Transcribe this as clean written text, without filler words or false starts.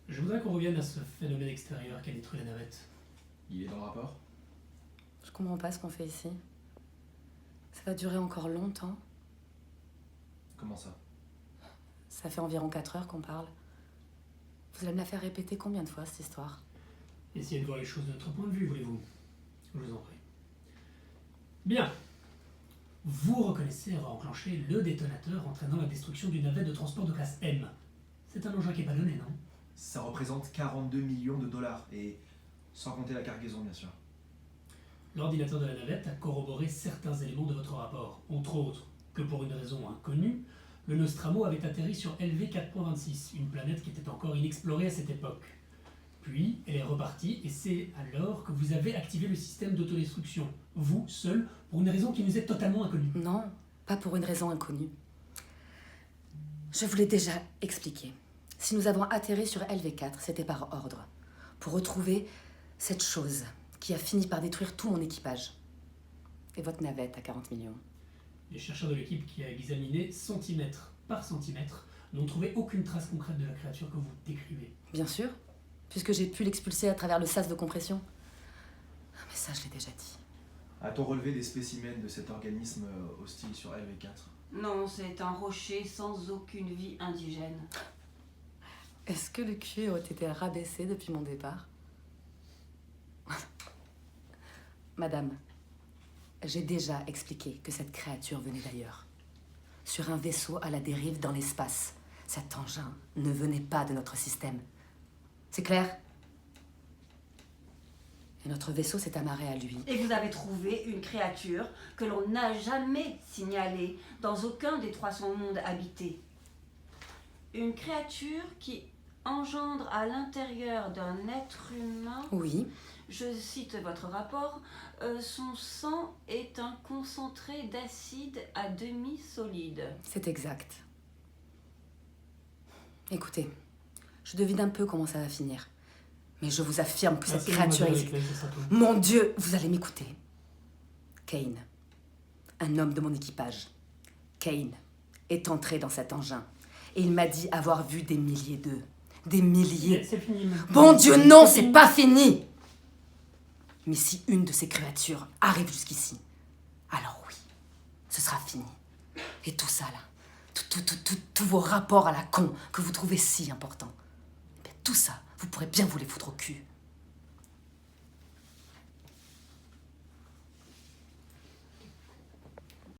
Je voudrais qu'on revienne à ce phénomène extérieur qui a détruit la navette. Il est dans le rapport? Je comprends pas ce qu'on fait ici. Ça va durer encore longtemps. Comment ça? Ça fait environ 4 heures qu'on parle. Vous allez me la faire répéter combien de fois, cette histoire? Essayez de voir les choses de notre point de vue, voulez-vous? Je vous en prie. Bien. Vous reconnaissez avoir enclenché le détonateur entraînant la destruction d'une navette de transport de classe M. C'est un engin qui est pas donné, non? Ça représente 42 millions de dollars, et sans compter la cargaison, bien sûr. L'ordinateur de la navette a corroboré certains éléments de votre rapport, entre autres que pour une raison inconnue, le Nostromo avait atterri sur LV 4.26, une planète qui était encore inexplorée à cette époque. Puis, elle est repartie, et c'est alors que vous avez activé le système d'autodestruction, vous, seul, pour une raison qui nous est totalement inconnue. Non, pas pour une raison inconnue. Je vous l'ai déjà expliqué. Si nous avons atterri sur LV4, c'était par ordre, pour retrouver cette chose qui a fini par détruire tout mon équipage. Et votre navette à 40 millions. Les chercheurs de l'équipe qui a examiné centimètre par centimètre n'ont trouvé aucune trace concrète de la créature que vous décrivez. Bien sûr, puisque j'ai pu l'expulser à travers le sas de compression. Mais ça, je l'ai déjà dit. A-t-on relevé des spécimens de cet organisme hostile sur LV4? Non, c'est un rocher sans aucune vie indigène. Est-ce que le cuir a été rabaissé depuis mon départ? Madame, j'ai déjà expliqué que cette créature venait d'ailleurs. Sur un vaisseau à la dérive dans l'espace. Cet engin ne venait pas de notre système. C'est clair? Et notre vaisseau s'est amarré à lui. Et vous avez trouvé une créature que l'on n'a jamais signalée dans aucun des 300 mondes habités. Une créature qui engendre à l'intérieur d'un être humain, Oui, je cite votre rapport, son sang est un concentré d'acide à demi solide. c'est exact. Écoutez, je devine un peu comment ça va finir. Mais je vous affirme que cette Merci, créature mademoiselle existe. Ripley, c'est ça tout. Mon Dieu, vous allez m'écouter. Kane, un homme de mon équipage. Kane est entré dans cet engin. Et il m'a dit avoir vu des milliers d'eux. Des milliers. C'est fini maintenant. Bon Dieu, non, c'est pas fini. Mais si une de ces créatures arrive jusqu'ici, alors oui, ce sera fini. Et tout ça là, tous vos rapports à la con que vous trouvez si importants, eh bien, tout ça, vous pourrez bien vous les foutre au cul.